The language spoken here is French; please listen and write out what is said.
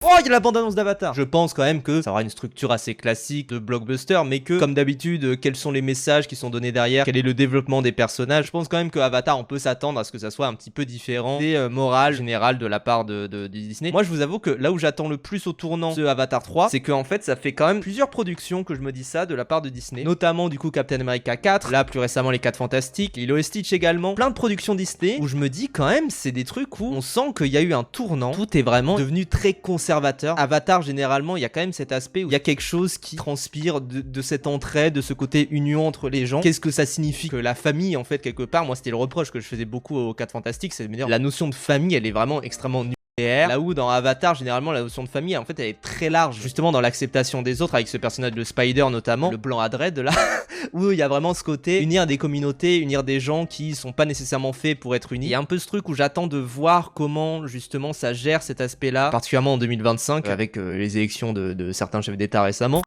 Oh, il y a la bande-annonce d'Avatar. Je pense quand même que ça aura une structure assez classique de blockbuster, mais que, comme d'habitude, quels sont les messages qui sont donnés derrière, quel est le développement des personnages. Je pense quand même que Avatar, on peut s'attendre à ce que ça soit un petit peu différent des morales générales de la part de Disney. Moi, je vous avoue que là où j'attends le plus au tournant de Avatar 3, c'est qu'en fait, ça fait quand même plusieurs productions que je me dis ça de la part de Disney, notamment du coup Captain America 4, là plus récemment les 4 Fantastiques, Lilo et Stitch également, plein de productions Disney où je me dis quand même c'est des trucs où on sent qu'il y a eu un tournant, tout est vraiment devenu très conservateur. Avatar, généralement, il y a quand même cet aspect où il y a quelque chose qui transpire de cette entraide, de ce côté union entre les gens. Qu'est-ce que ça signifie que la famille, en fait, quelque part, moi c'était le reproche que je faisais beaucoup aux 4 Fantastiques, c'est de me dire la notion de famille, elle est vraiment extrêmement nucléaire. Là où dans Avatar, généralement, la notion de famille, en fait, elle est très large, justement dans l'acceptation des autres, avec ce personnage de Spider notamment, le blanc à dread là, où il y a vraiment ce côté unir des communautés, unir des gens qui sont pas nécessairement faits pour être unis. Il y a un peu ce truc où j'attends de voir comment justement ça gère cet aspect là, particulièrement en 2025 avec les élections de certains chefs d'état récemment.